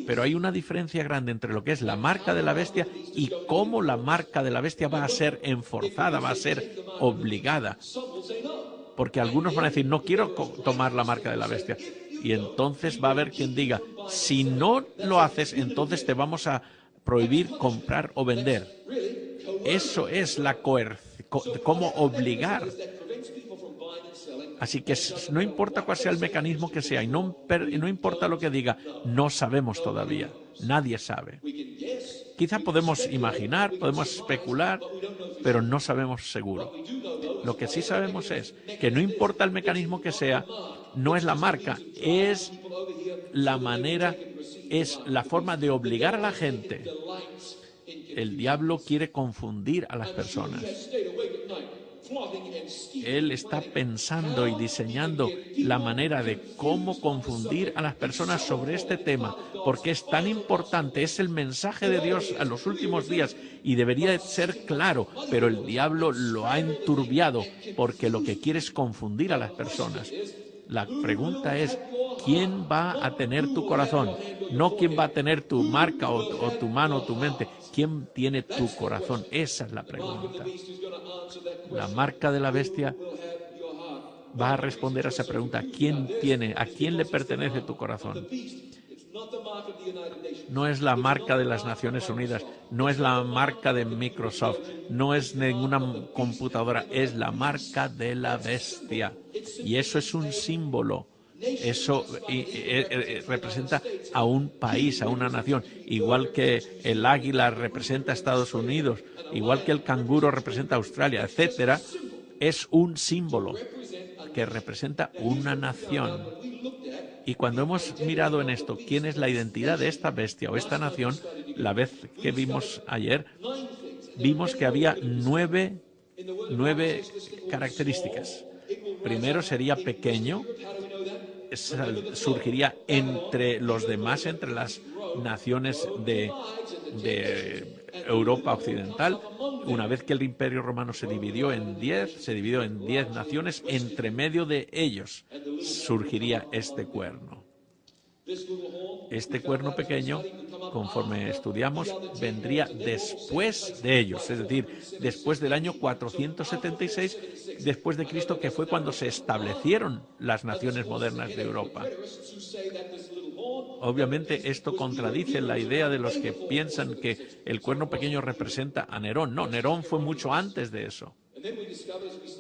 Pero hay una diferencia grande entre lo que es la marca de la bestia y cómo la marca de la bestia va a ser enforzada, va a ser obligada. Porque algunos van a decir, no quiero tomar la marca de la bestia. Y entonces va a haber quien diga, si no lo haces, entonces te vamos a prohibir comprar o vender. Eso es la coerción, cómo obligar. Así que no importa cuál sea el mecanismo que sea y no importa lo que diga, no sabemos todavía. Nadie sabe. Quizá podemos imaginar, podemos especular, pero no sabemos seguro. Lo que sí sabemos es que no importa el mecanismo que sea, no es la marca, es la manera, es la forma de obligar a la gente. El diablo quiere confundir a las personas. Él está pensando y diseñando la manera de cómo confundir a las personas sobre este tema, porque es tan importante, es el mensaje de Dios a los últimos días y debería ser claro, pero el diablo lo ha enturbiado porque lo que quiere es confundir a las personas. La pregunta es, ¿quién va a tener tu corazón? No quién va a tener tu marca o tu mano o tu mente. ¿Quién tiene tu corazón? Esa es la pregunta. La marca de la bestia va a responder a esa pregunta. ¿A quién le pertenece tu corazón? No es la marca de las Naciones Unidas, no es la marca de Microsoft, no es ninguna computadora, es la marca de la bestia. Y eso es un símbolo. Eso representa a un país, a una nación, igual que el águila representa a Estados Unidos, igual que el canguro representa a Australia, etcétera. Es un símbolo que representa una nación. Y cuando hemos mirado en esto quién es la identidad de esta bestia o esta nación, la vez que vimos ayer, vimos que había nueve características. Primero sería pequeño, surgiría entre los demás, entre las naciones de Europa Occidental. Una vez que el Imperio Romano se dividió en 10 naciones, entre medio de ellos surgiría este cuerno. Este cuerno pequeño, conforme estudiamos, vendría después de ellos, es decir, después del año 476 después de Cristo, que fue cuando se establecieron las naciones modernas de Europa. Obviamente esto contradice la idea de los que piensan que el cuerno pequeño representa a Nerón. No, Nerón fue mucho antes de eso.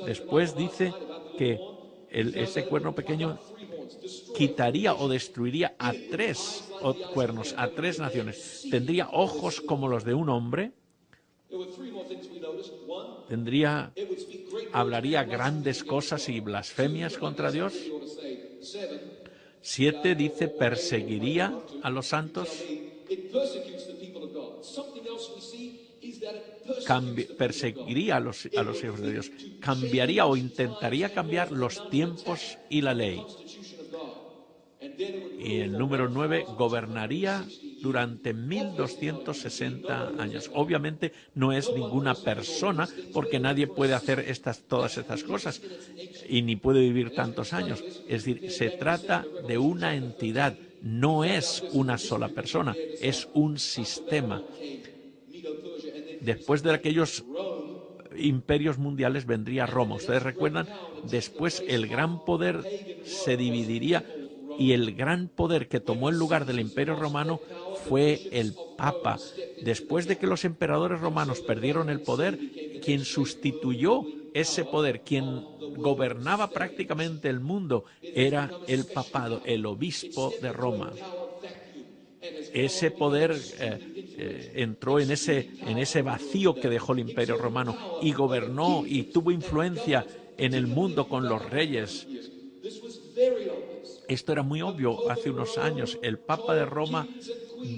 Después dice que ese cuerno pequeño quitaría o destruiría a 3 cuernos, a 3 naciones. Tendría ojos como los de un hombre. Hablaría grandes cosas y blasfemias contra Dios. 7 dice, perseguiría a los santos. Perseguiría a los hijos de Dios. Cambiaría o intentaría cambiar los tiempos y la ley. Y el número 9, gobernaría durante 1260 años. Obviamente no es ninguna persona, porque nadie puede hacer todas estas cosas y ni puede vivir tantos años. Es decir, se trata de una entidad, no es una sola persona, es un sistema. Después de aquellos imperios mundiales vendría Roma. Ustedes recuerdan, después el gran poder se dividiría y el gran poder que tomó el lugar del Imperio Romano fue el Papa. Después de que los emperadores romanos perdieron el poder, quien sustituyó ese poder, quien gobernaba prácticamente el mundo, era el papado, el obispo de Roma. Ese poder entró en ese vacío que dejó el Imperio Romano y gobernó y tuvo influencia en el mundo con los reyes. Esto era muy obvio hace unos años. El Papa de Roma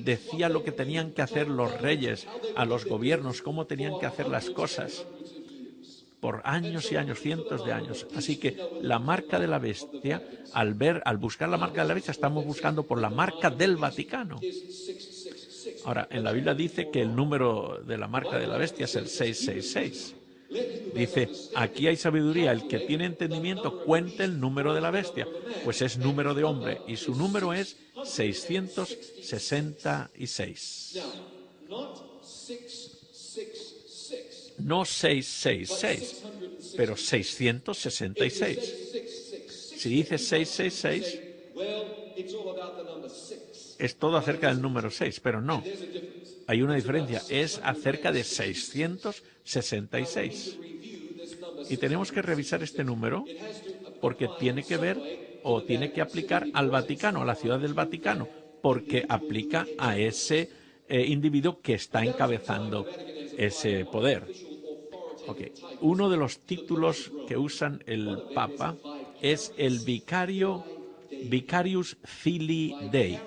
decía lo que tenían que hacer los reyes a los gobiernos, cómo tenían que hacer las cosas por años y años, cientos de años. Así que la marca de la bestia, al buscar la marca de la bestia, estamos buscando por la marca del Vaticano. Ahora, en la Biblia dice que el número de la marca de la bestia es el 666. Dice, aquí hay sabiduría, el que tiene entendimiento cuente el número de la bestia, pues es número de hombre y su número es 666. Not 666. No 666, pero 666. Si dice 666, es todo acerca del número 6, pero no. Hay una diferencia, es acerca de 666. Y tenemos que revisar este número porque tiene que ver o tiene que aplicar al Vaticano, a la ciudad del Vaticano, porque aplica a ese individuo que está encabezando ese poder. Okay. Uno de los títulos que usan el Papa es el Vicarius Filii Dei.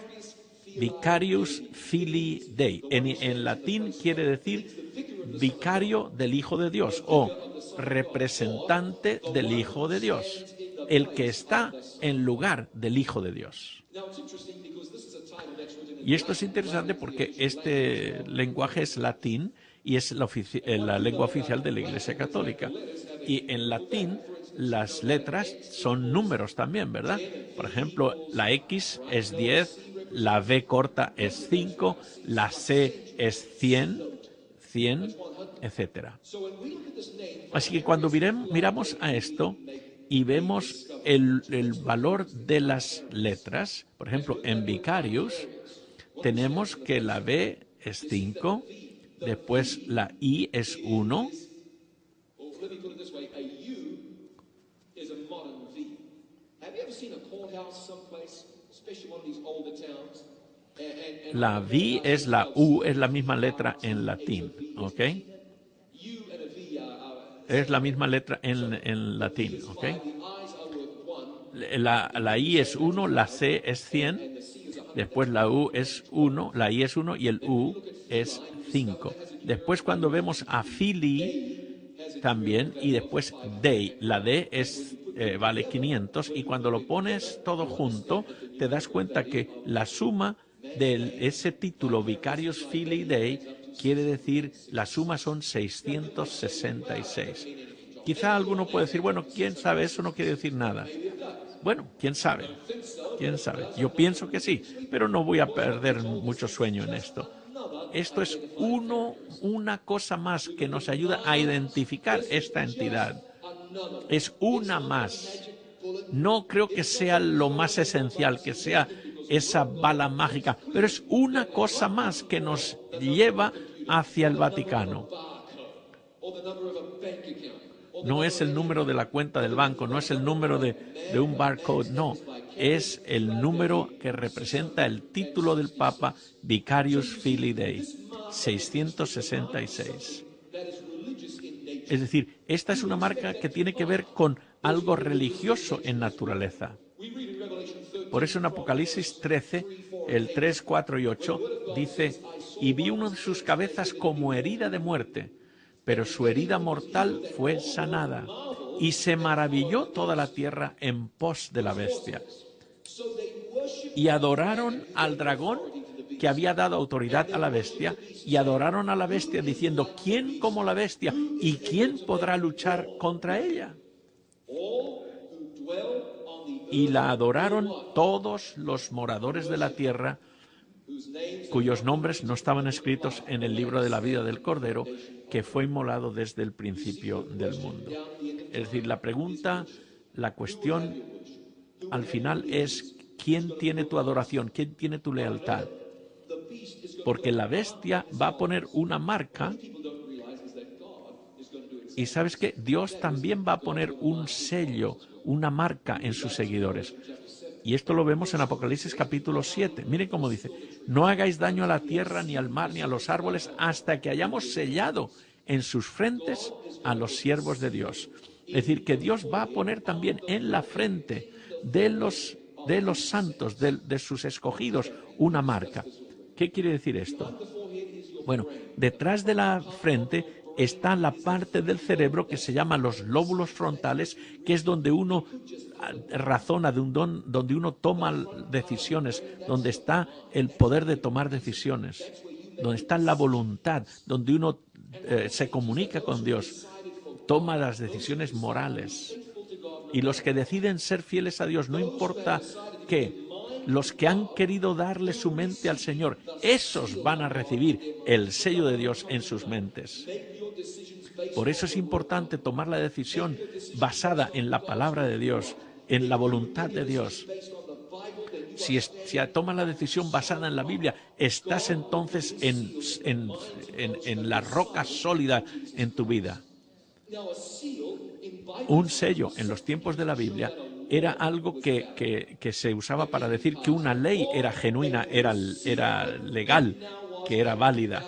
Vicarius Filii Dei. En latín quiere decir vicario del Hijo de Dios o representante del Hijo de Dios, el que está en lugar del Hijo de Dios. Y esto es interesante porque este lenguaje es latín y es la lengua oficial de la Iglesia Católica. Y en latín las letras son números también, ¿verdad? Por ejemplo, la X es 10, la V corta es 5, la C es 100, etc. Así que cuando miramos a esto y vemos el valor de las letras, por ejemplo, en Vicarius, tenemos que la B es 5, después la I es 1, la V es la U, es la misma letra en latín, ¿ok? Es la misma letra en latín, ¿ok? La I es 1, la C es 100, después la U es 1, la I es 1 y el U es 5. Después cuando vemos a Filii también y después Dei, la D vale 500 y cuando lo pones todo junto te das cuenta que la suma de ese título Vicarius Filii Dei quiere decir, la suma son 666. Quizá alguno puede decir, bueno, ¿quién sabe? Eso no quiere decir nada. Bueno, ¿quién sabe? ¿Quién sabe? Yo pienso que sí, pero no voy a perder mucho sueño en esto. Esto es una cosa más que nos ayuda a identificar esta entidad. Es una más. No creo que sea lo más esencial, que sea esa bala mágica, pero es una cosa más que nos lleva hacia el Vaticano. No es el número de la cuenta del banco, no es el número de un barcode, no. Es el número que representa el título del Papa, Vicarius Filii Dei, 666. Es decir, esta es una marca que tiene que ver con algo religioso en naturaleza. Por eso en Apocalipsis 13, el 3, 4 y 8, dice, y vi una de sus cabezas como herida de muerte, pero su herida mortal fue sanada, y se maravilló toda la tierra en pos de la bestia. Y adoraron al dragón que había dado autoridad a la bestia, y adoraron a la bestia diciendo, ¿quién como la bestia? ¿Y quién podrá luchar contra ella? Y la adoraron todos los moradores de la tierra, cuyos nombres no estaban escritos en el libro de la vida del Cordero, que fue inmolado desde el principio del mundo. Es decir, la pregunta, la cuestión al final es, ¿quién tiene tu adoración? ¿Quién tiene tu lealtad? Porque la bestia va a poner una marca y ¿sabes qué? Dios también va a poner un sello, una marca en sus seguidores. Y esto lo vemos en Apocalipsis capítulo 7. Miren cómo dice, no hagáis daño a la tierra, ni al mar, ni a los árboles, hasta que hayamos sellado en sus frentes a los siervos de Dios. Es decir, que Dios va a poner también en la frente de los santos, de sus escogidos, una marca. ¿Qué quiere decir esto? Bueno, detrás de la frente está la parte del cerebro que se llama los lóbulos frontales, que es donde uno razona, donde uno toma decisiones, donde está el poder de tomar decisiones, donde está la voluntad, donde uno se comunica con Dios, toma las decisiones morales. Y los que deciden ser fieles a Dios, no importa qué, Los que han querido darle su mente al Señor, esos van a recibir el sello de Dios en sus mentes. Por eso es importante tomar la decisión basada en la palabra de Dios, en la voluntad de Dios. Si tomas la decisión basada en la Biblia, estás entonces en la roca sólida en tu vida. Un sello en los tiempos de la Biblia era algo que se usaba para decir que una ley era genuina, era legal, que era válida.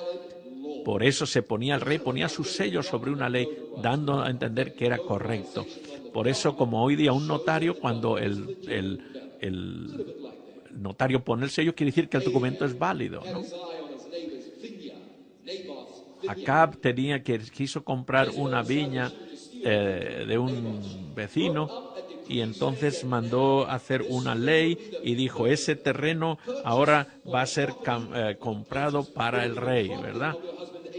Por eso el rey ponía su sello sobre una ley, dando a entender que era correcto. Por eso, como hoy día un notario, cuando el notario pone el sello, quiere decir que el documento es válido, ¿no? Acab quiso comprar una viña de un vecino y entonces mandó hacer una ley y dijo, ese terreno ahora va a ser comprado para el rey, ¿verdad?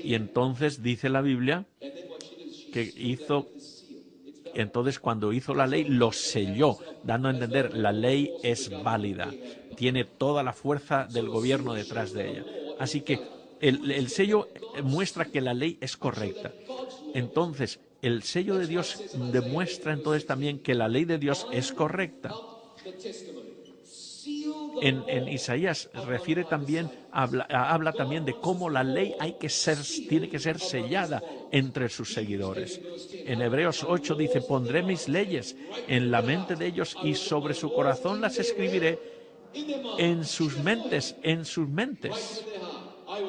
Y entonces dice la Biblia que entonces cuando hizo la ley lo selló, dando a entender la ley es válida, tiene toda la fuerza del gobierno detrás de ella. Así que el sello muestra que la ley es correcta. Entonces, el sello de Dios demuestra entonces también que la ley de Dios es correcta. En Isaías habla también de cómo la ley tiene que ser sellada entre sus seguidores. En Hebreos 8 dice, pondré mis leyes en la mente de ellos y sobre su corazón las escribiré en sus mentes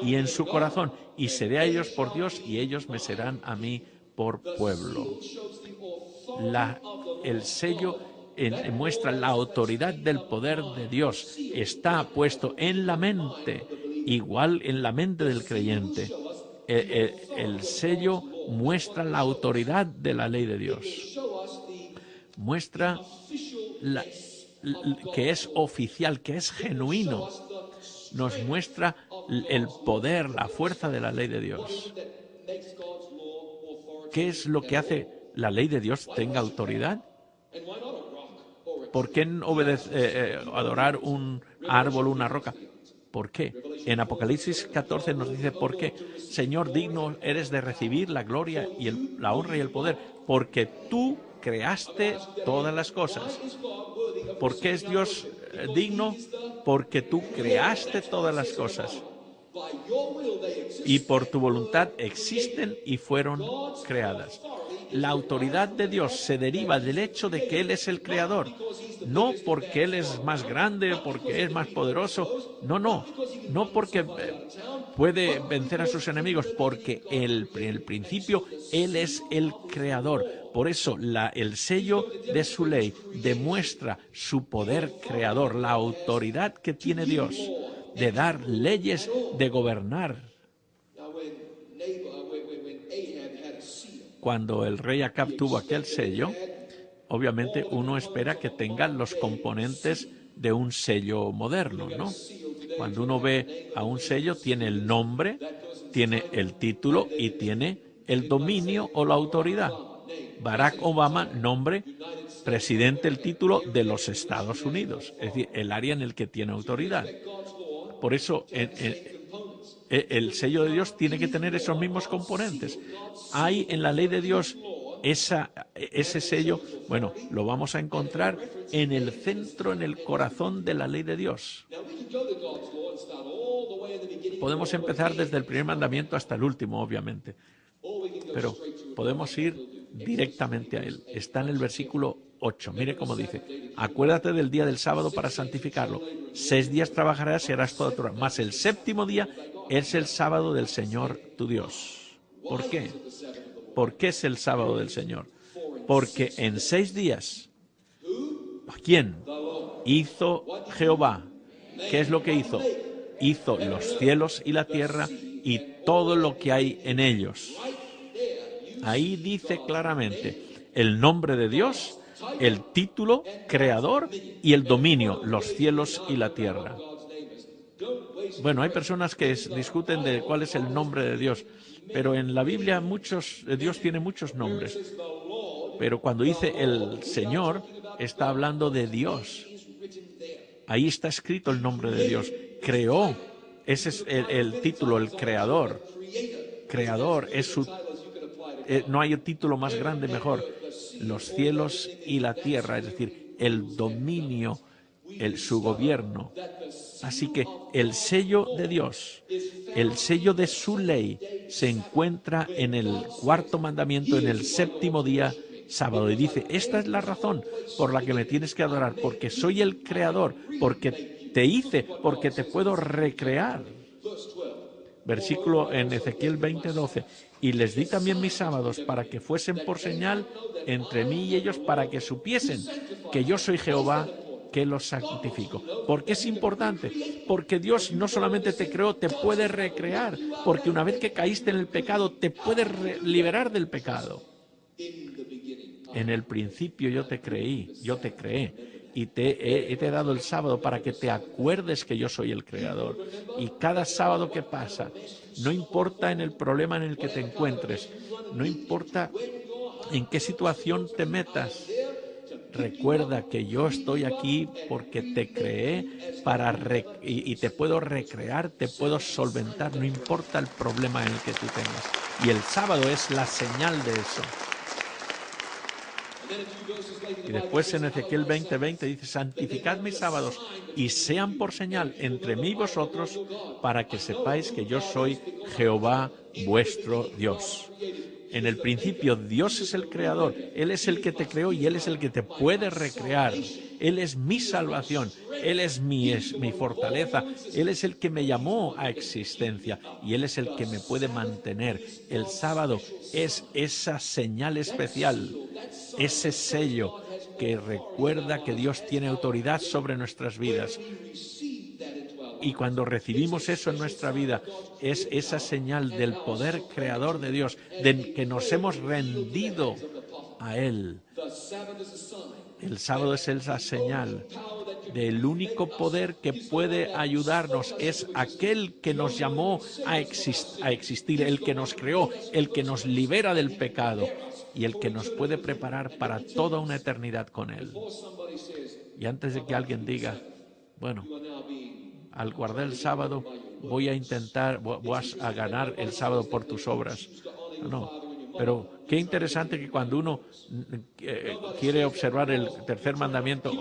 y en su corazón, y seré a ellos por Dios y ellos me serán a mí por pueblo. El sello muestra la autoridad del poder de Dios. Está puesto en la mente, igual en la mente del creyente. El sello muestra la autoridad de la ley de Dios. Muestra que es oficial, que es genuino. Nos muestra el poder, la fuerza de la ley de Dios. ¿Qué es lo que hace la ley de Dios tenga autoridad? ¿Por qué adorar un árbol o una roca? ¿Por qué? En Apocalipsis 14 nos dice por qué. Señor, digno eres de recibir la gloria y la honra y el poder, porque tú creaste todas las cosas. ¿Por qué es Dios digno? Porque tú creaste todas las cosas. Y por tu voluntad existen y fueron creadas. La autoridad de Dios se deriva del hecho de que Él es el creador. No porque Él es más grande, porque es más poderoso. No porque puede vencer a sus enemigos, porque en el principio Él es el creador. Por eso el sello de su ley demuestra su poder creador, la autoridad que tiene Dios de dar leyes, de gobernar. Cuando el rey Acab tuvo aquel sello, obviamente uno espera que tenga los componentes de un sello moderno, ¿no? Cuando uno ve a un sello, tiene el nombre, tiene el título y tiene el dominio o la autoridad. Barack Obama, nombre, presidente, el título de los Estados Unidos, es decir, el área en el que tiene autoridad. Por eso el sello de Dios tiene que tener esos mismos componentes. Hay en la ley de Dios ese sello, bueno, lo vamos a encontrar en el centro, en el corazón de la ley de Dios. Podemos empezar desde el primer mandamiento hasta el último, obviamente, pero podemos ir directamente a él. Está en el versículo 8. Mire cómo dice: acuérdate del día del sábado para santificarlo. 6 días trabajarás y harás toda tu obra, mas el séptimo día es el sábado del Señor tu Dios. ¿Por qué? ¿Por qué es el sábado del Señor? Porque en 6 días, ¿quién? Hizo Jehová. ¿Qué es lo que hizo? Hizo los cielos y la tierra y todo lo que hay en ellos. Ahí dice claramente el nombre de Dios, el título, creador, y el dominio, los cielos y la tierra. Bueno, hay personas que discuten de cuál es el nombre de Dios, pero en la Biblia Dios tiene muchos nombres. Pero cuando dice el Señor, está hablando de Dios. Ahí está escrito el nombre de Dios. Creó. Ese es el título, el creador. Creador es su... no hay un título más grande, mejor. Los cielos y la tierra, es decir, el dominio, su gobierno. Así que el sello de Dios, el sello de su ley, se encuentra en el cuarto mandamiento, en el séptimo día, sábado. Y dice, esta es la razón por la que me tienes que adorar, porque soy el creador, porque te hice, porque te puedo recrear. Versículo en Ezequiel 20:12. Y les di también mis sábados para que fuesen por señal entre mí y ellos, para que supiesen que yo soy Jehová, que los santifico. ¿Por qué es importante? Porque Dios no solamente te creó, te puede recrear, porque una vez que caíste en el pecado, te puede liberar del pecado. En el principio yo te creí, yo te creé. Y te he dado el sábado para que te acuerdes que yo soy el creador. Y cada sábado que pasa, no importa en el problema en el que te encuentres, no importa en qué situación te metas, recuerda que yo estoy aquí porque te creé y te puedo recrear, te puedo solventar, no importa el problema en el que tú tengas. Y el sábado es la señal de eso. Y después en Ezequiel 20:20 dice, santificad mis sábados y sean por señal entre mí y vosotros, para que sepáis que yo soy Jehová vuestro Dios. En el principio Dios es el creador, Él es el que te creó y Él es el que te puede recrear. Él es mi salvación, Él es mi fortaleza, Él es el que me llamó a existencia y Él es el que me puede mantener. El sábado es esa señal especial, ese sello que recuerda que Dios tiene autoridad sobre nuestras vidas. Y cuando recibimos eso en nuestra vida, es esa señal del poder creador de Dios, de que nos hemos rendido a Él. El sábado es esa señal del único poder que puede ayudarnos. Es aquel que nos llamó a existir, el que nos creó, el que nos libera del pecado y el que nos puede preparar para toda una eternidad con Él. Y antes de que alguien diga, bueno, al guardar el sábado voy a intentar, vas a ganar el sábado por tus obras. No, pero qué interesante que cuando uno quiere observar el tercer mandamiento,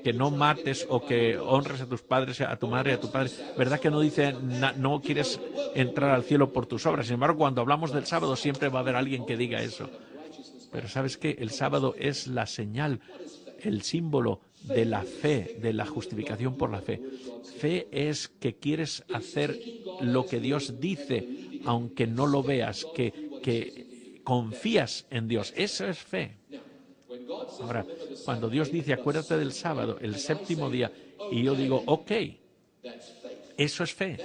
que no mates o que honres a tus padres, a tu madre y a tu padre, ¿verdad que no dice no quieres entrar al cielo por tus obras? Sin embargo, cuando hablamos del sábado siempre va a haber alguien que diga eso. Pero ¿sabes qué? El sábado es la señal, el símbolo de la fe, de la justificación por la fe. Fe es que quieres hacer lo que Dios dice, aunque no lo veas, que confías en Dios. Eso es fe. Ahora, cuando Dios dice, acuérdate del sábado, el séptimo día, y yo digo, ok, eso es fe.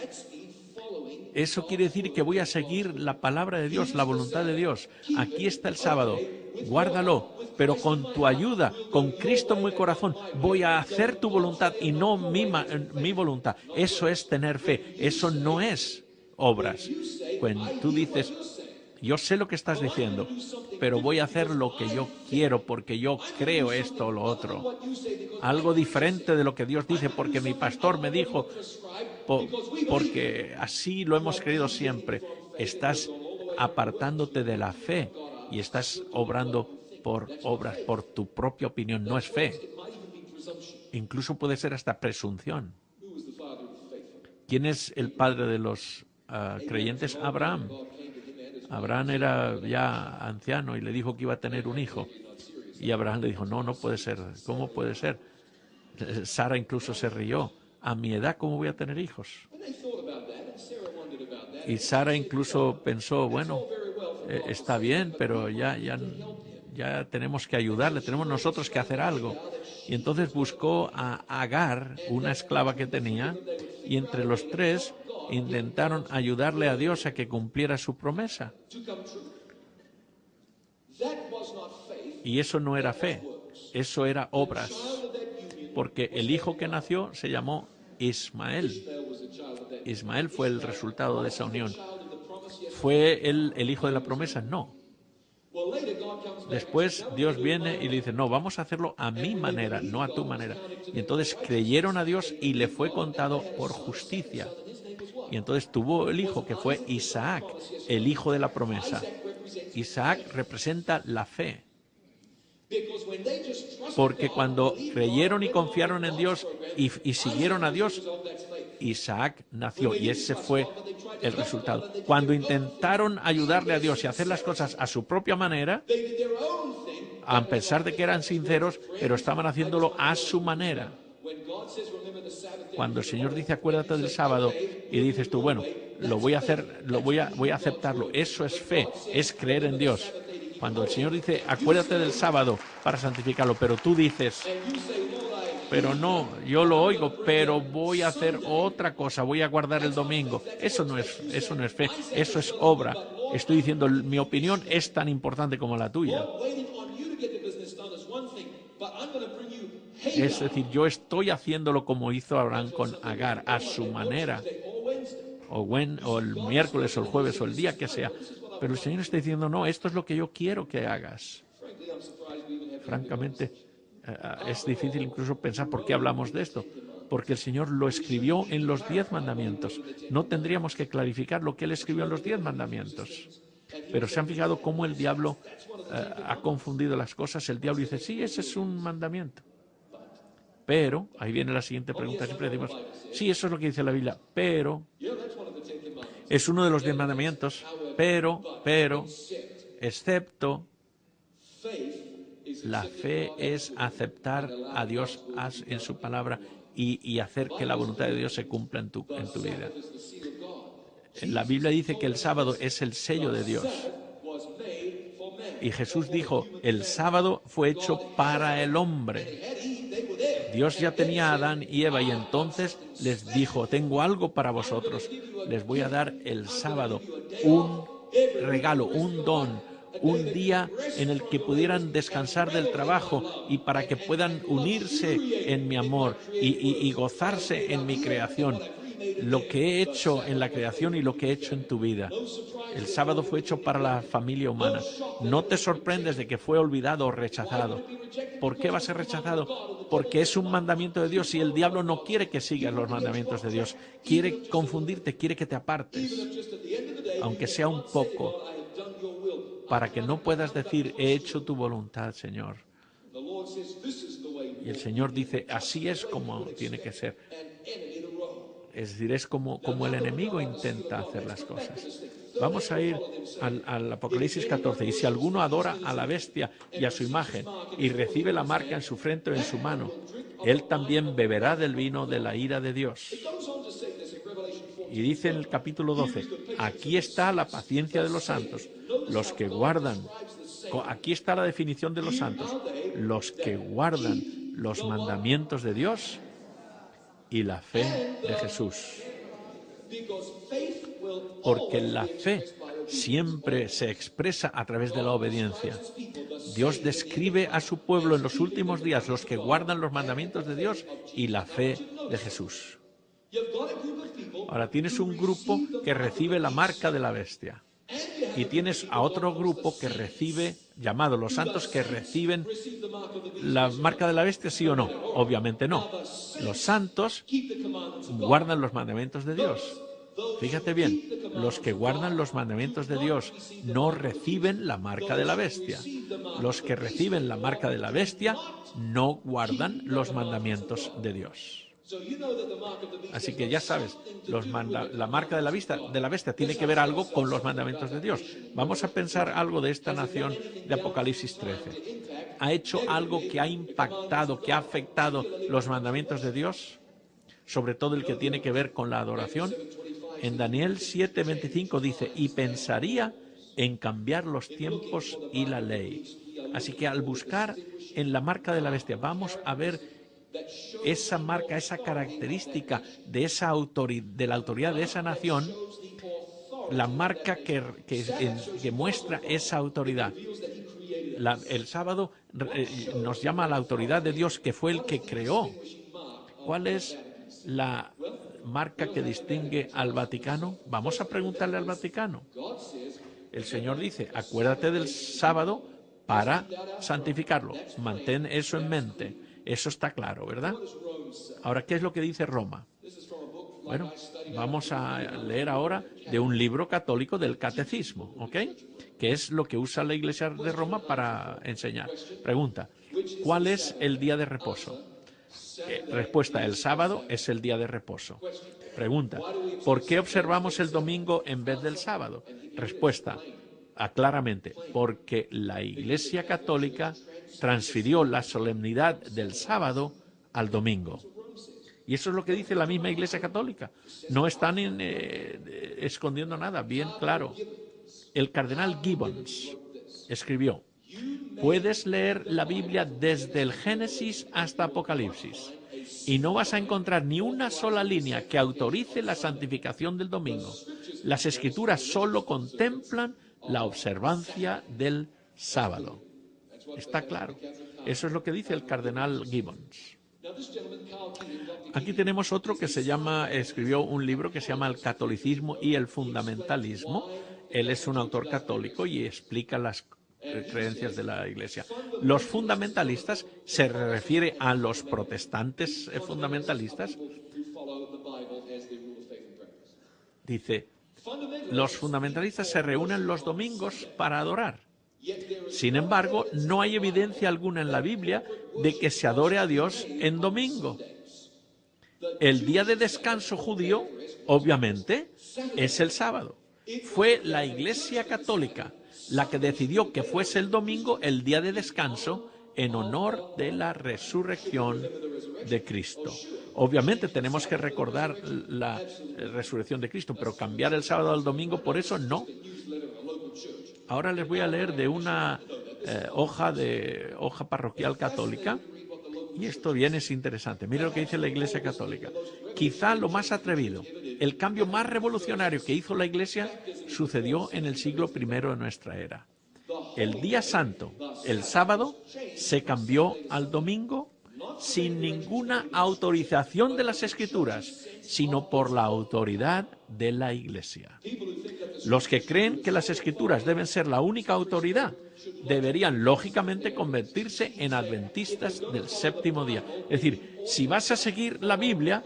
Eso quiere decir que voy a seguir la palabra de Dios, la voluntad de Dios. Aquí está el sábado, guárdalo, pero con tu ayuda, con Cristo en mi corazón, voy a hacer tu voluntad y no mi voluntad. Eso es tener fe, eso no es obras. Cuando tú dices, yo sé lo que estás diciendo, pero voy a hacer lo que yo quiero porque yo creo esto o lo otro. Algo diferente de lo que Dios dice porque mi pastor me dijo, porque así lo hemos creído siempre. Estás apartándote de la fe y estás obrando por obras, por tu propia opinión. No es fe. Incluso puede ser hasta presunción. ¿Quién es el padre de los creyentes? Abraham. Abraham era ya anciano y le dijo que iba a tener un hijo. Y Abraham le dijo, no puede ser. ¿Cómo puede ser? Sara incluso se rió. A mi edad, ¿cómo voy a tener hijos? Y Sara incluso pensó, bueno, está bien, pero ya tenemos que ayudarle, tenemos nosotros que hacer algo. Y entonces buscó a Agar, una esclava que tenía, y entre los tres intentaron ayudarle a Dios a que cumpliera su promesa. Y eso no era fe, eso era obras. Porque el hijo que nació se llamó Ismael. Ismael fue el resultado de esa unión. ¿Fue él el hijo de la promesa? No. Después Dios viene y le dice, no, vamos a hacerlo a mi manera, no a tu manera. Y entonces creyeron a Dios y le fue contado por justicia. Y entonces tuvo el hijo, que fue Isaac, el hijo de la promesa. Isaac representa la fe. Porque cuando creyeron y confiaron en Dios y siguieron a Dios, Isaac nació y ese fue el resultado. Cuando intentaron ayudarle a Dios y hacer las cosas a su propia manera, a pesar de que eran sinceros, pero estaban haciéndolo a su manera. Cuando el Señor dice acuérdate del sábado y dices tú, bueno, lo voy a hacer, voy a aceptarlo, eso es fe, es creer en Dios. Cuando el Señor dice acuérdate del sábado para santificarlo, pero tú dices, pero no, yo lo oigo, pero voy a hacer otra cosa, voy a guardar el domingo. Eso no es fe, eso es obra. Estoy diciendo, mi opinión es tan importante como la tuya. Es decir, yo estoy haciéndolo como hizo Abraham con Agar, a su manera, o el miércoles, o el jueves, o el día que sea. Pero el Señor está diciendo, no, esto es lo que yo quiero que hagas. Francamente, es difícil incluso pensar por qué hablamos de esto, porque el Señor lo escribió en los 10 mandamientos. No tendríamos que clarificar lo que Él escribió en los 10 mandamientos. Pero se han fijado cómo el diablo ha confundido las cosas. El diablo dice, sí, ese es un mandamiento. Pero, ahí viene la siguiente pregunta, siempre decimos, sí, eso es lo que dice la Biblia, pero, es uno de los 10 mandamientos, pero, excepto, la fe es aceptar a Dios en su palabra y hacer que la voluntad de Dios se cumpla en tu vida. La Biblia dice que el sábado es el sello de Dios. Y Jesús dijo, el sábado fue hecho para el hombre. Dios ya tenía a Adán y Eva y entonces les dijo, tengo algo para vosotros. Les voy a dar el sábado, un regalo, un don, un día en el que pudieran descansar del trabajo y para que puedan unirse en mi amor y gozarse en mi creación. Lo que he hecho en la creación y lo que he hecho en tu vida. El sábado fue hecho para la familia humana. No te sorprendes de que fue olvidado o rechazado. ¿Por qué va a ser rechazado? Porque es un mandamiento de Dios y el diablo no quiere que sigas los mandamientos de Dios. Quiere confundirte, quiere que te apartes, aunque sea un poco, para que no puedas decir, he hecho tu voluntad, Señor. Y el Señor dice, así es como tiene que ser. Es decir, es como el enemigo intenta hacer las cosas. Vamos a ir al Apocalipsis 14. Y si alguno adora a la bestia y a su imagen y recibe la marca en su frente o en su mano, él también beberá del vino de la ira de Dios. Y dice en el capítulo 12, aquí está la paciencia de los santos, los que guardan. Aquí está la definición de los santos, los que guardan los mandamientos de Dios y la fe de Jesús. Porque la fe siempre se expresa a través de la obediencia. Dios describe a su pueblo en los últimos días, los que guardan los mandamientos de Dios y la fe de Jesús. Ahora tienes un grupo que recibe la marca de la bestia. Y tienes a otro grupo que recibe, llamado los santos, que reciben la marca de la bestia, ¿sí o no? Obviamente no. Los santos guardan los mandamientos de Dios. Fíjate bien, los que guardan los mandamientos de Dios no reciben la marca de la bestia. Los que reciben la marca de la bestia no guardan los mandamientos de Dios. Así que ya sabes, la marca de la bestia tiene que ver algo con los mandamientos de Dios. Vamos a pensar algo de esta nación de Apocalipsis 13. ¿Ha hecho algo que ha impactado, que ha afectado los mandamientos de Dios? Sobre todo el que tiene que ver con la adoración. En Daniel 7:25 dice, y pensaría en cambiar los tiempos y la ley. Así que al buscar en la marca de la bestia, vamos a ver esa marca, esa característica de la autoridad de esa nación, la marca que muestra esa autoridad. El sábado nos llama a la autoridad de Dios, que fue el que creó. ¿Cuál es la marca que distingue al Vaticano? Vamos a preguntarle al Vaticano. El Señor dice, acuérdate del sábado para santificarlo. Mantén eso en mente. Eso está claro, ¿verdad? Ahora, ¿qué es lo que dice Roma? Bueno, vamos a leer ahora de un libro católico del Catecismo, ¿ok? Que es lo que usa la Iglesia de Roma para enseñar. Pregunta, ¿cuál es el día de reposo? Respuesta, el sábado es el día de reposo. Pregunta, ¿por qué observamos el domingo en vez del sábado? Respuesta, claramente, porque la Iglesia Católica transfirió la solemnidad del sábado al domingo. Y eso es lo que dice la misma Iglesia Católica. No están escondiendo nada, bien claro. El cardenal Gibbons escribió, puedes leer la Biblia desde el Génesis hasta Apocalipsis y no vas a encontrar ni una sola línea que autorice la santificación del domingo. Las Escrituras solo contemplan la observancia del sábado. Está claro. Eso es lo que dice el cardenal Gibbons. Aquí tenemos otro que escribió un libro que se llama El catolicismo y el fundamentalismo. Él es un autor católico y explica las creencias de la Iglesia. Los fundamentalistas se refiere a los protestantes fundamentalistas. Dice, los fundamentalistas se reúnen los domingos para adorar. Sin embargo, no hay evidencia alguna en la Biblia de que se adore a Dios en domingo. El día de descanso judío, obviamente, es el sábado. Fue la Iglesia Católica la que decidió que fuese el domingo el día de descanso en honor de la resurrección de Cristo. Obviamente tenemos que recordar la resurrección de Cristo, pero cambiar el sábado al domingo, por eso no. Ahora les voy a leer de una hoja parroquial católica. Y esto bien es interesante. Mire lo que dice la Iglesia Católica. Quizá lo más atrevido, el cambio más revolucionario que hizo la Iglesia sucedió en el siglo I de nuestra era. El día santo, el sábado, se cambió al domingo sin ninguna autorización de las Escrituras, sino por la autoridad de la Iglesia. Los que creen que las Escrituras deben ser la única autoridad deberían lógicamente convertirse en adventistas del séptimo día. Es decir, si vas a seguir la Biblia,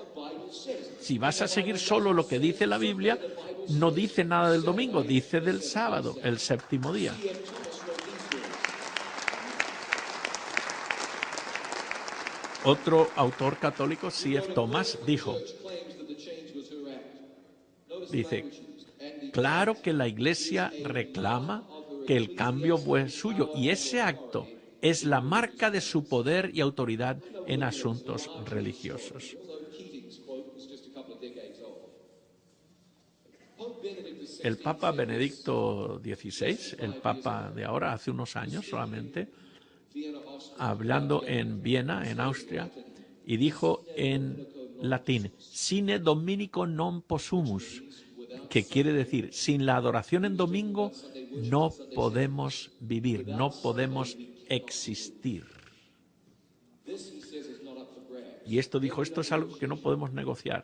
si vas a seguir solo lo que dice la Biblia, no dice nada del domingo, dice del sábado, el séptimo día. Otro autor católico, C.F. Thomas, dice, claro que la Iglesia reclama que el cambio fue suyo y ese acto es la marca de su poder y autoridad en asuntos religiosos. El Papa Benedicto XVI, el Papa de ahora, hace unos años solamente, hablando en Viena, en Austria, y dijo en latín, sine dominico non possumus, que quiere decir, sin la adoración en domingo no podemos vivir, no podemos existir. Y esto dijo, esto es algo que no podemos negociar.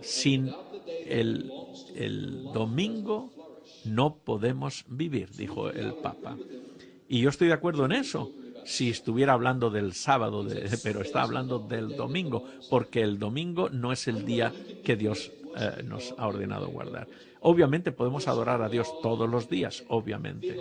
Sin el domingo no podemos vivir, dijo el Papa. Y yo estoy de acuerdo en eso, si estuviera hablando del sábado, pero está hablando del domingo, porque el domingo no es el día que Dios nos ha ordenado guardar. Obviamente podemos adorar a Dios todos los días, obviamente.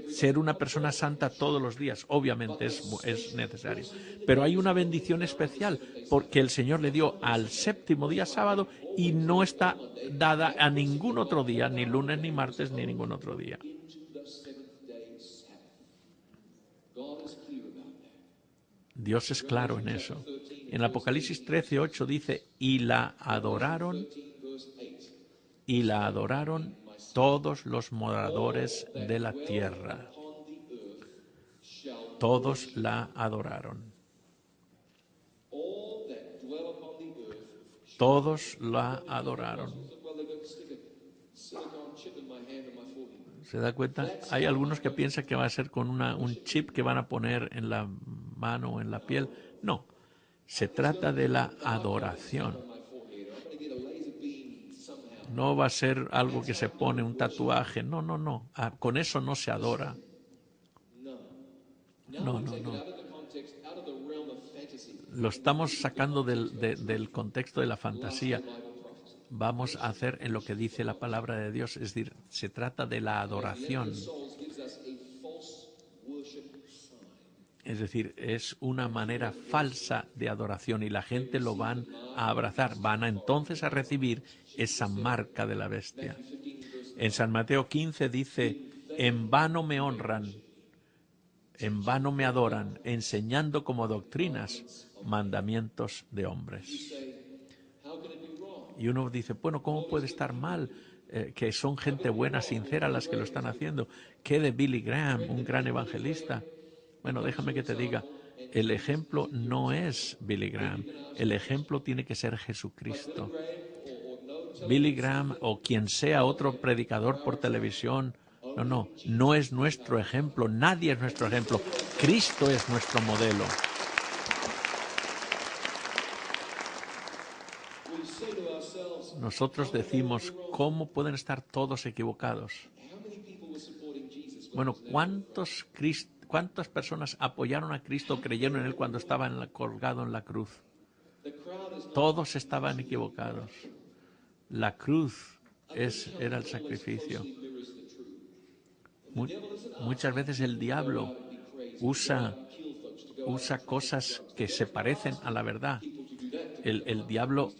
Ser una persona santa todos los días, obviamente es necesario. Pero hay una bendición especial, porque el Señor le dio al séptimo día sábado y no está dada a ningún otro día, ni lunes, ni martes, ni ningún otro día. Dios es claro en eso. En Apocalipsis 13:8 dice, y la adoraron todos los moradores de la tierra. Todos la adoraron. Todos la adoraron. ¿Se da cuenta? Hay algunos que piensan que va a ser con un chip que van a poner en la mano o en la piel. No, se trata de la adoración. No va a ser algo que se pone un tatuaje. No, no, no. Con eso no se adora. No, no, no. Lo estamos sacando del contexto de la fantasía. Vamos a hacer en lo que dice la palabra de Dios. Es decir, se trata de la adoración. Es decir, es una manera falsa de adoración y la gente lo van a abrazar. Van entonces a recibir esa marca de la bestia. En San Mateo 15 dice, en vano me honran, en vano me adoran, enseñando como doctrinas mandamientos de hombres. Y uno dice, bueno, ¿cómo puede estar mal? Que son gente buena, sincera las que lo están haciendo. ¿Qué de Billy Graham, un gran evangelista? Bueno, déjame que te diga, el ejemplo no es Billy Graham, el ejemplo tiene que ser Jesucristo. Billy Graham o quien sea otro predicador por televisión, no es nuestro ejemplo, nadie es nuestro ejemplo, Cristo es nuestro modelo. Nosotros decimos, ¿cómo pueden estar todos equivocados? Bueno, ¿cuántas personas apoyaron a Cristo, creyeron en Él cuando estaba colgado en la cruz? Todos estaban equivocados. La cruz era el sacrificio. Muchas veces el diablo usa cosas que se parecen a la verdad. El diablo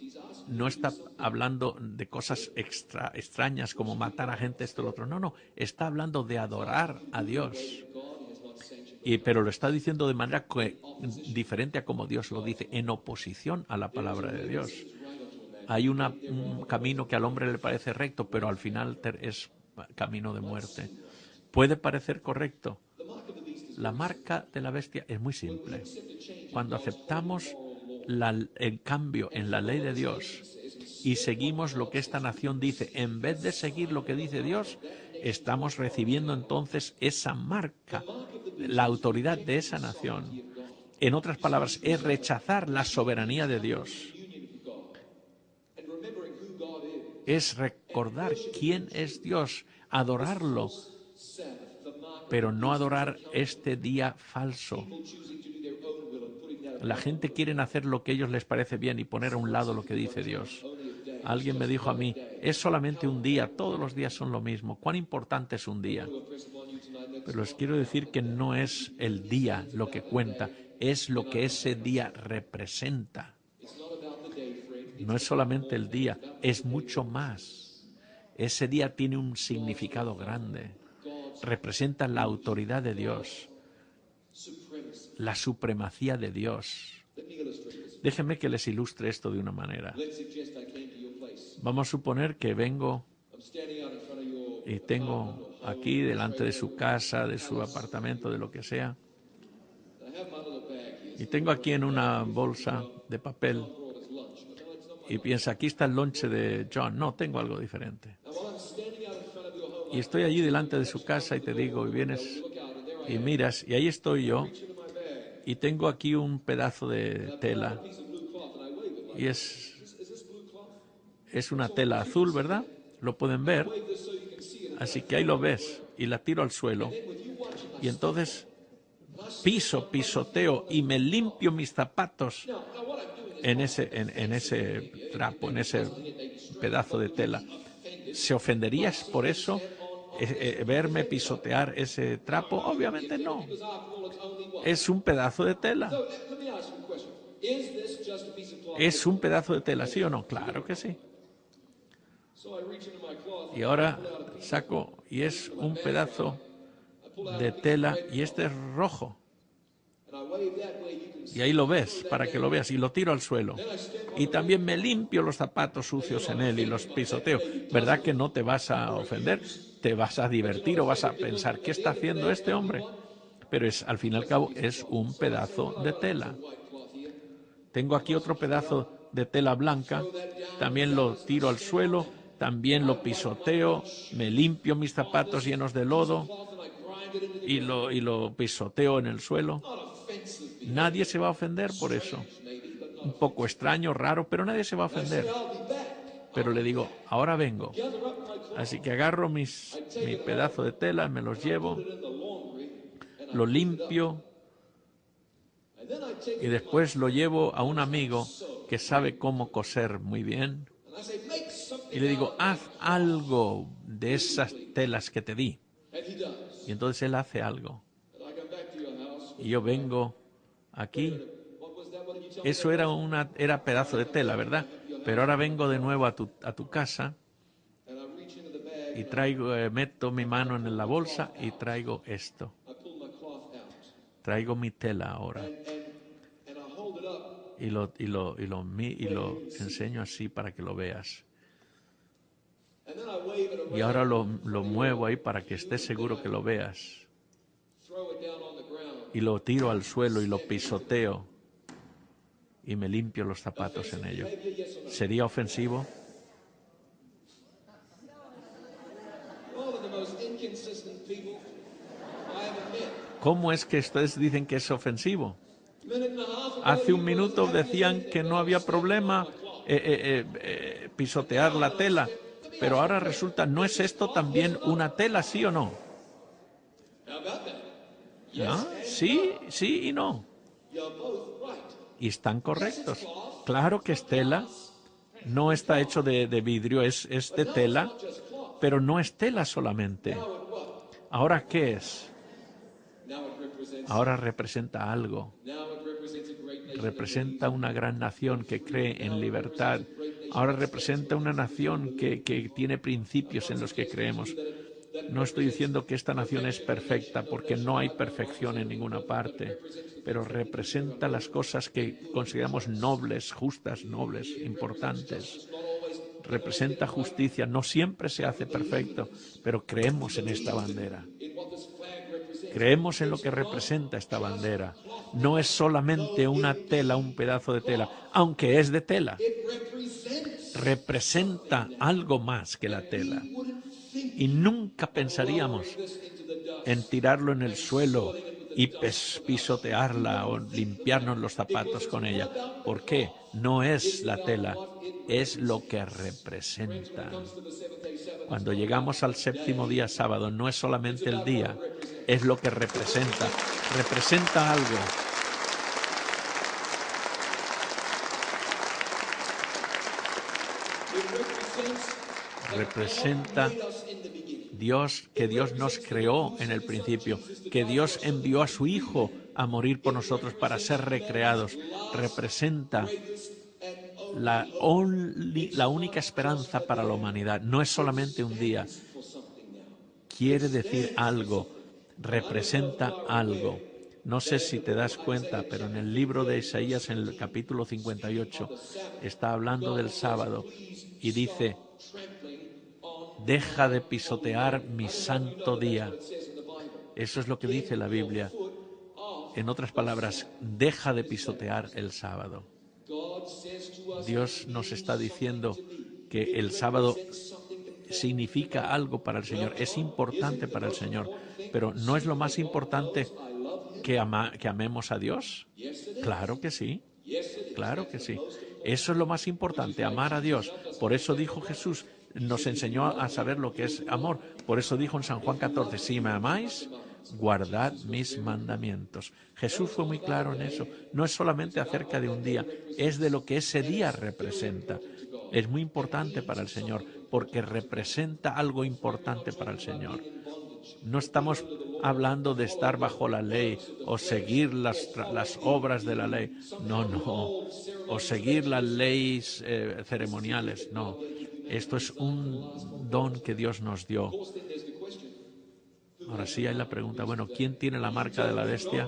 no está hablando de cosas extrañas como matar a gente, esto, lo otro. No, está hablando de adorar a Dios. Pero lo está diciendo de manera diferente a como Dios lo dice, en oposición a la palabra de Dios. Hay un camino que al hombre le parece recto, pero al final es camino de muerte. Puede parecer correcto. La marca de la bestia es muy simple. Cuando aceptamos el cambio en la ley de Dios y seguimos lo que esta nación dice, en vez de seguir lo que dice Dios, estamos recibiendo entonces esa marca, la autoridad de esa nación. En otras palabras, es rechazar la soberanía de Dios. Es recordar quién es Dios, adorarlo, pero no adorar este día falso. La gente quiere hacer lo que a ellos les parece bien y poner a un lado lo que dice Dios. Alguien me dijo a mí, es solamente un día, todos los días son lo mismo. ¿Cuán importante es un día? Pero les quiero decir que no es el día lo que cuenta, es lo que ese día representa. No es solamente el día, es mucho más. Ese día tiene un significado grande. Representa la autoridad de Dios, la supremacía de Dios. Déjenme que les ilustre esto de una manera. Vamos a suponer que vengo y tengo aquí delante de su casa, de su apartamento, de lo que sea, y tengo aquí en una bolsa de papel y piensa, aquí está el lonche de John. No, tengo algo diferente. Y estoy allí delante de su casa y te digo, y vienes y miras, y ahí estoy yo, y tengo aquí un pedazo de tela, y es una tela azul, ¿verdad? Lo pueden ver, así que ahí lo ves, y la tiro al suelo, y entonces pisoteo y me limpio mis zapatos en ese trapo, en ese pedazo de tela. ¿Se ofenderías por eso? ¿Verme pisotear ese trapo? Obviamente no. Es un pedazo de tela. ¿Es un pedazo de tela, sí o no? Claro que sí. Y ahora saco, y es un pedazo de tela, y este es rojo. Y ahí lo ves, para que lo veas, y lo tiro al suelo. Y también me limpio los zapatos sucios en él y los pisoteo. ¿Verdad que no te vas a ofender? Te vas a divertir o vas a pensar, ¿qué está haciendo este hombre? Pero al fin y al cabo es un pedazo de tela. Tengo aquí otro pedazo de tela blanca, también lo tiro al suelo, también lo pisoteo, me limpio mis zapatos llenos de lodo y lo pisoteo en el suelo. Nadie se va a ofender por eso. Un poco extraño, raro, pero nadie se va a ofender. Pero le digo, ahora vengo. Así que agarro mi pedazo de tela, me los llevo, lo limpio y después lo llevo a un amigo que sabe cómo coser muy bien. Y le digo, haz algo de esas telas que te di. Y entonces él hace algo. Y yo vengo aquí. Eso era pedazo de tela, ¿verdad? Pero ahora vengo de nuevo a tu casa y meto mi mano en la bolsa y traigo esto. Traigo mi tela ahora. Y lo enseño así para que lo veas. Y ahora lo muevo ahí para que estés seguro que lo veas. Y lo tiro al suelo y lo pisoteo. Y me limpio los zapatos en ello. ¿Sería ofensivo? ¿Cómo es que ustedes dicen que es ofensivo? Hace un minuto decían que no había problema pisotear la tela, pero ahora resulta, ¿no es esto también una tela, sí o no? ¿No? Sí, sí y no. Y están correctos. Claro que es tela, no está hecho de vidrio, es de tela, pero no es tela solamente. ¿Ahora qué es? Ahora representa algo. Representa una gran nación que cree en libertad. Ahora representa una nación que tiene principios en los que creemos. No estoy diciendo que esta nación es perfecta, porque no hay perfección en ninguna parte, pero representa las cosas que consideramos nobles, justas, nobles, importantes. Representa justicia. No siempre se hace perfecto, pero creemos en esta bandera. Creemos en lo que representa esta bandera. No es solamente una tela, un pedazo de tela, aunque es de tela. Representa algo más que la tela. Y nunca pensaríamos en tirarlo en el suelo y pisotearla o limpiarnos los zapatos con ella. ¿Por qué? No es la tela, es lo que representa. Cuando llegamos al séptimo día sábado, no es solamente el día, es lo que representa. Representa algo. Representa que Dios nos creó en el principio, que Dios envió a su Hijo a morir por nosotros para ser recreados. Representa la única esperanza para la humanidad. No es solamente un día. Quiere decir algo, representa algo. No sé si te das cuenta, pero en el libro de Isaías, en el capítulo 58, está hablando del sábado y dice: deja de pisotear mi santo día. Eso es lo que dice la Biblia. En otras palabras, deja de pisotear el sábado. Dios nos está diciendo que el sábado significa algo para el Señor, es importante para el Señor, pero ¿no es lo más importante que amemos a Dios? Claro que sí, claro que sí. Eso es lo más importante, amar a Dios. Por eso dijo Jesús, nos enseñó a saber lo que es amor. Por eso dijo en San Juan 14, si me amáis, guardad mis mandamientos. Jesús fue muy claro en eso. No es solamente acerca de un día, es de lo que ese día representa. Es muy importante para el Señor, porque representa algo importante para el Señor. No estamos hablando de estar bajo la ley o seguir las obras de la ley. No, no. O seguir las leyes ceremoniales. No. Esto es un don que Dios nos dio. Ahora sí hay la pregunta, bueno, ¿quién tiene la marca de la bestia?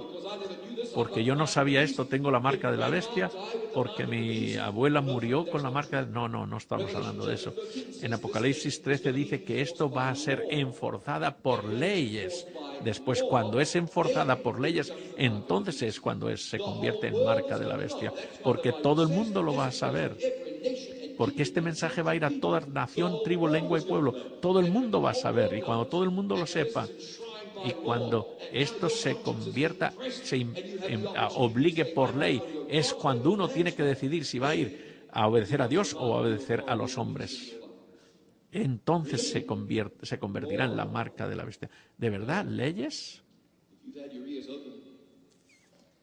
Porque yo no sabía esto, tengo la marca de la bestia, porque mi abuela murió con la marca de... No estamos hablando de eso. En Apocalipsis 13 dice que esto va a ser enforzada por leyes. Después, cuando es enforzada por leyes, entonces es cuando se convierte en marca de la bestia, porque todo el mundo lo va a saber. Porque este mensaje va a ir a toda nación, tribu, lengua y pueblo. Todo el mundo va a saber, y cuando todo el mundo lo sepa, y cuando esto se convierta, obligue por ley, es cuando uno tiene que decidir si va a ir. a obedecer a Dios o a obedecer a los hombres. Entonces se convertirá en la marca de la bestia. ¿De verdad, leyes?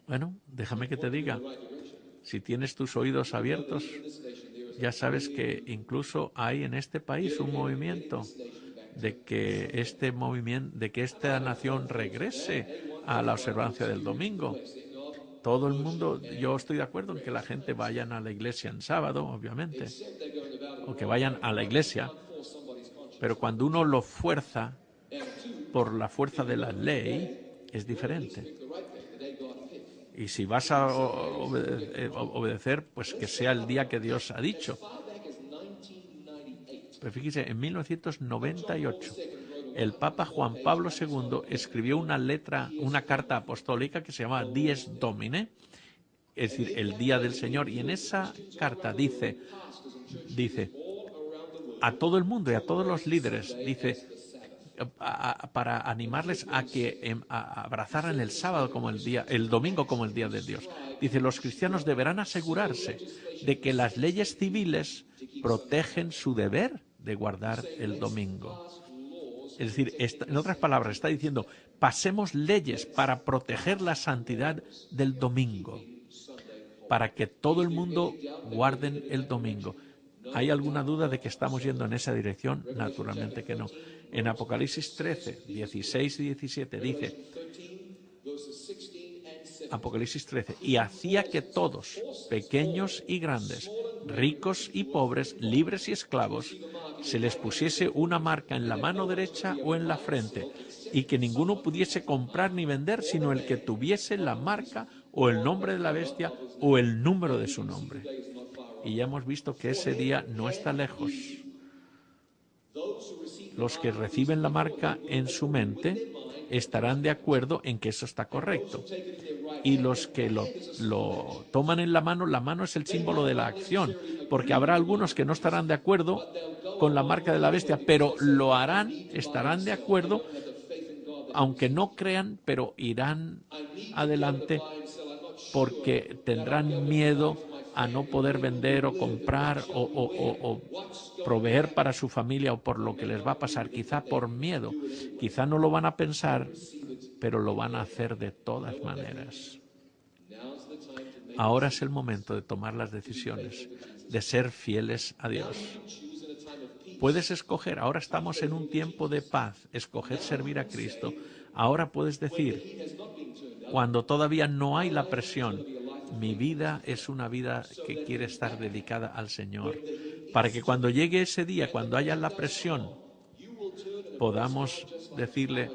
Bueno, déjame que te diga, si tienes tus oídos abiertos, ya sabes que incluso hay en este país un movimiento de que esta nación regrese a la observancia del domingo. Todo el mundo, yo estoy de acuerdo en que la gente vayan a la iglesia en sábado, obviamente, o que vayan a la iglesia, pero cuando uno lo fuerza por la fuerza de la ley, es diferente. Y si vas a obedecer, pues que sea el día que Dios ha dicho. Pero fíjese, en 1998, el Papa Juan Pablo II escribió una carta apostólica que se llama Dies Domine, es decir, el Día del Señor, y en esa carta dice a todo el mundo y a todos los líderes, dice, para animarles a que abrazaran el sábado como el domingo como el día de Dios. Dice, los cristianos deberán asegurarse de que las leyes civiles protegen su deber de guardar el domingo. Es decir, en otras palabras, está diciendo, pasemos leyes para proteger la santidad del domingo, para que todo el mundo guarden el domingo. ¿Hay alguna duda de que estamos yendo en esa dirección? Naturalmente que no. En Apocalipsis 13, 16 y 17 dice, Apocalipsis 13, y hacía que todos, pequeños y grandes, ricos y pobres, libres y esclavos, se les pusiese una marca en la mano derecha o en la frente, y que ninguno pudiese comprar ni vender, sino el que tuviese la marca o el nombre de la bestia o el número de su nombre. Y ya hemos visto que ese día no está lejos. Los que reciben la marca en su mente estarán de acuerdo en que eso está correcto. Y los que lo toman en la mano es el símbolo de la acción, porque habrá algunos que no estarán de acuerdo con la marca de la bestia, pero lo harán, estarán de acuerdo, aunque no crean, pero irán adelante porque tendrán miedo a no poder vender o comprar o proveer para su familia o por lo que les va a pasar, quizá por miedo. Quizá no lo van a pensar, pero lo van a hacer de todas maneras. Ahora es el momento de tomar las decisiones, de ser fieles a Dios. Puedes escoger, ahora estamos en un tiempo de paz, escoger servir a Cristo. Ahora puedes decir, cuando todavía no hay la presión, mi vida es una vida que quiere estar dedicada al Señor, para que cuando llegue ese día, cuando haya la presión, podamos decirle,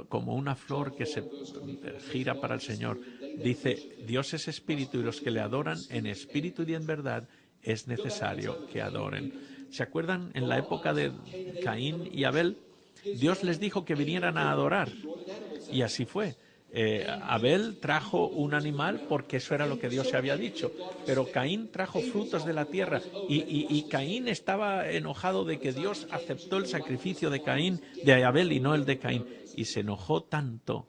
como una flor que se gira para el Señor, dice, Dios es espíritu y los que le adoran en espíritu y en verdad es necesario que adoren. ¿Se acuerdan en la época de Caín y Abel? Dios les dijo que vinieran a adorar y así fue. Abel trajo un animal porque eso era lo que Dios se había dicho, pero Caín trajo frutos de la tierra y Caín estaba enojado de que Dios aceptó el sacrificio de Abel y no el de Caín, y se enojó tanto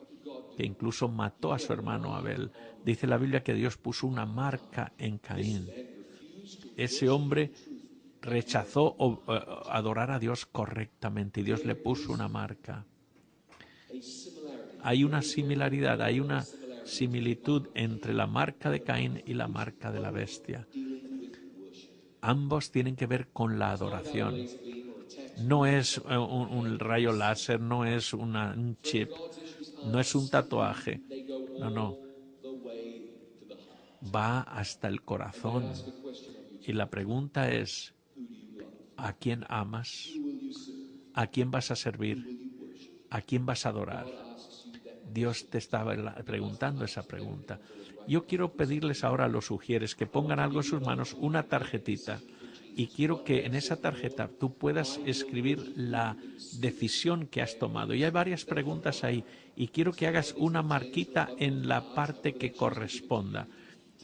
que incluso mató a su hermano Abel. Dice la Biblia que Dios puso una marca en Caín. Ese hombre rechazó adorar a Dios correctamente y Dios le puso una marca. Hay una similaridad, hay una similitud entre la marca de Caín y la marca de la bestia. Ambos tienen que ver con la adoración. No es un rayo láser, no es un chip, no es un tatuaje. No. Va hasta el corazón. Y la pregunta es, ¿a quién amas? ¿A quién vas a servir? ¿A quién vas a adorar? Dios te estaba preguntando esa pregunta. Yo quiero pedirles ahora a los ujieres que pongan algo en sus manos, una tarjetita, y quiero que en esa tarjeta tú puedas escribir la decisión que has tomado. Y hay varias preguntas ahí, y quiero que hagas una marquita en la parte que corresponda.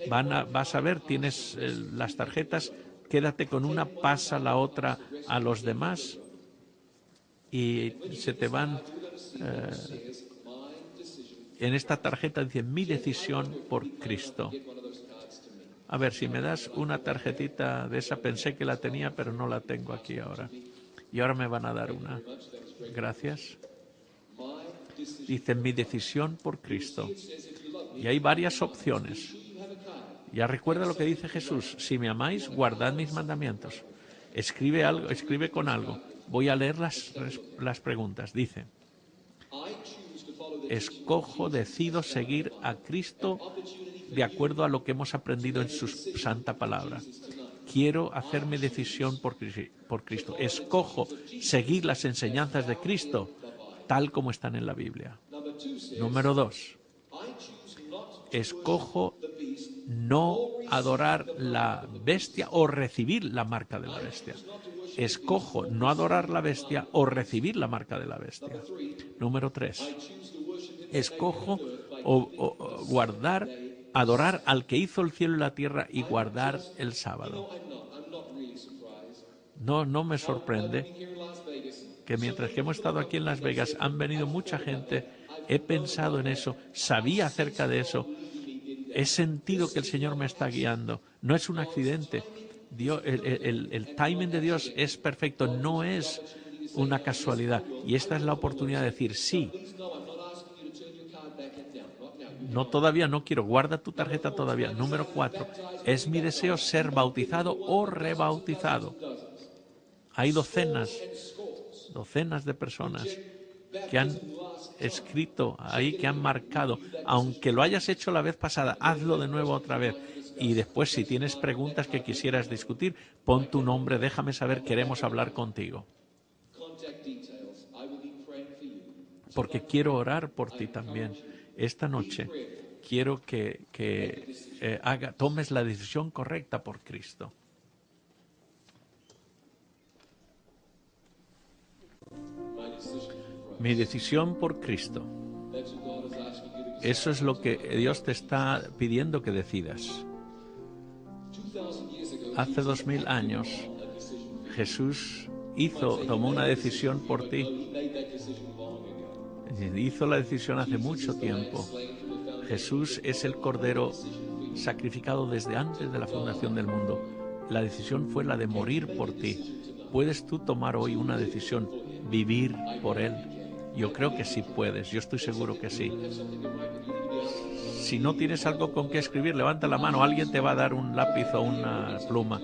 Vas a ver, tienes las tarjetas, quédate con una, pasa la otra a los demás y se te van... en esta tarjeta dice mi decisión por Cristo. A ver, si me das una tarjetita de esa, pensé que la tenía, pero no la tengo aquí ahora. Y ahora me van a dar una. Gracias. Dice, mi decisión por Cristo. Y hay varias opciones. Ya recuerda lo que dice Jesús. Si me amáis, guardad mis mandamientos. Escribe algo, escribe con algo. Voy a leer las preguntas. Dice, escojo, decido seguir a Cristo de acuerdo a lo que hemos aprendido en su santa palabra. Quiero hacer mi decisión por Cristo. Escojo seguir las enseñanzas de Cristo tal como están en la Biblia. Número 2. Escojo no adorar la bestia o recibir la marca de la bestia. Escojo no adorar la bestia o recibir la marca de la bestia. Número 3. Escojo adorar al que hizo el cielo y la tierra y guardar el sábado. No me sorprende que mientras que hemos estado aquí en Las Vegas han venido mucha gente, he pensado en eso, sabía acerca de eso, he sentido que el Señor me está guiando. No es un accidente. Dios, el timing de Dios es perfecto, no es una casualidad. Y esta es la oportunidad de decir sí. No, todavía no quiero. Guarda tu tarjeta todavía. Número 4. Es mi deseo ser bautizado o rebautizado. Hay docenas de personas que han escrito ahí, que han marcado. Aunque lo hayas hecho la vez pasada, hazlo de nuevo otra vez. Y después, si tienes preguntas que quisieras discutir, pon tu nombre, déjame saber, queremos hablar contigo. Porque quiero orar por ti también. Esta noche quiero que tomes la decisión correcta por Cristo. Mi decisión por Cristo. Eso es lo que Dios te está pidiendo que decidas. Hace 2000 años Jesús tomó una decisión por ti. Hizo la decisión hace mucho tiempo. Jesús es el Cordero sacrificado desde antes de la fundación del mundo. La decisión fue la de morir por ti. ¿Puedes tú tomar hoy una decisión, vivir por Él? Yo creo que sí puedes, yo estoy seguro que sí. Si no tienes algo con qué escribir, levanta la mano, alguien te va a dar un lápiz o una pluma.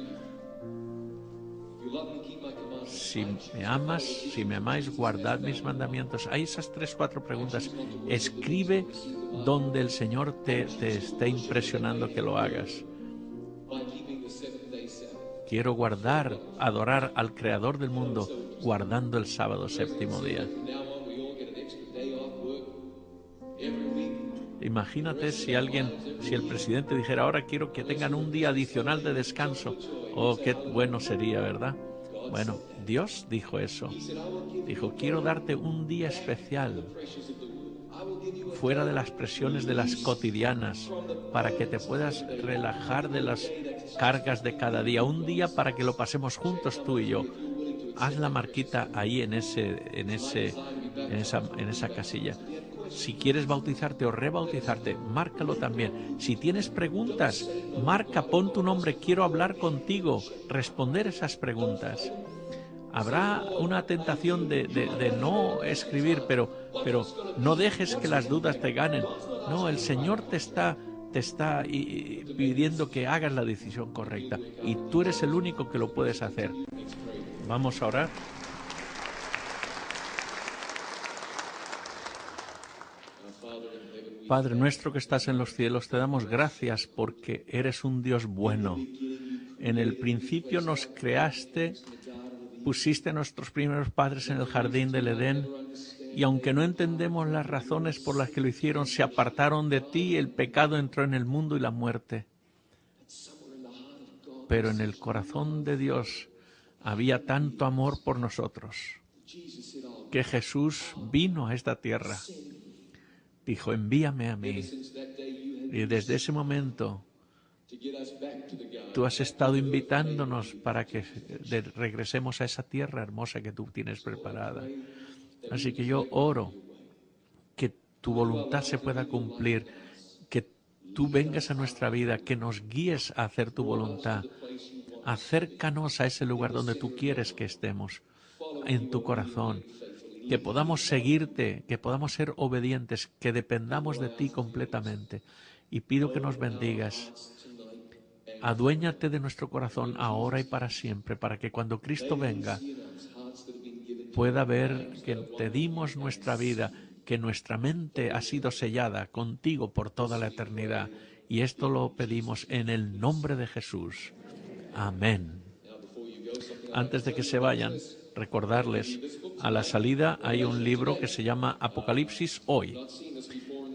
Si me amas, si me amáis, guardad mis mandamientos. Hay esas 3, 4 preguntas. Escribe donde el Señor te esté impresionando que lo hagas. Quiero adorar al Creador del mundo, guardando el sábado 7º día. Imagínate si el presidente dijera, ahora quiero que tengan un día adicional de descanso. Oh, qué bueno sería, ¿verdad? Bueno, Dios dijo eso. Dijo, quiero darte un día especial, fuera de las presiones de las cotidianas, para que te puedas relajar de las cargas de cada día. Un día para que lo pasemos juntos tú y yo. Haz la marquita ahí en esa casilla. Si quieres bautizarte o rebautizarte, márcalo también. Si tienes preguntas, marca, pon tu nombre, quiero hablar contigo, responder esas preguntas. Habrá una tentación de no escribir, pero no dejes que las dudas te ganen. No, el Señor te está pidiendo que hagas la decisión correcta y tú eres el único que lo puedes hacer. Vamos a orar. Padre nuestro que estás en los cielos, te damos gracias porque eres un Dios bueno. En el principio nos creaste, pusiste a nuestros primeros padres en el jardín del Edén y aunque no entendemos las razones por las que lo hicieron, se apartaron de ti, el pecado entró en el mundo y la muerte. Pero en el corazón de Dios había tanto amor por nosotros que Jesús vino a esta tierra. Dijo, envíame a mí. Y desde ese momento tú has estado invitándonos para que regresemos a esa tierra hermosa que tú tienes preparada. Así que yo oro que tu voluntad se pueda cumplir, que tú vengas a nuestra vida, que nos guíes a hacer tu voluntad. Acércanos a ese lugar donde tú quieres que estemos, en tu corazón, que podamos seguirte, que podamos ser obedientes, que dependamos de ti completamente. Y pido que nos bendigas. Aduéñate de nuestro corazón ahora y para siempre, para que cuando Cristo venga pueda ver que te dimos nuestra vida, que nuestra mente ha sido sellada contigo por toda la eternidad. Y esto lo pedimos en el nombre de Jesús. Amén. Antes de que se vayan, recordarles, a la salida hay un libro que se llama Apocalipsis Hoy.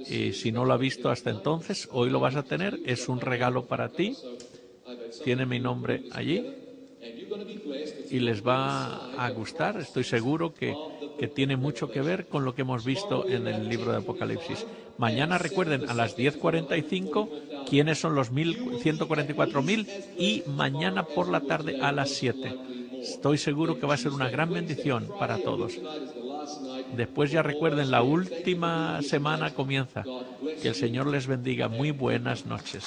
Y si no lo ha visto hasta entonces, hoy lo vas a tener. Es un regalo para ti. Tiene mi nombre allí. Y les va a gustar. Estoy seguro que tiene mucho que ver con lo que hemos visto en el libro de Apocalipsis. Mañana recuerden a las 10:45 quiénes son los 144.000 y mañana por la tarde a las 7. Estoy seguro que va a ser una gran bendición para todos. Después ya recuerden, la última semana comienza. Que el Señor les bendiga. Muy buenas noches.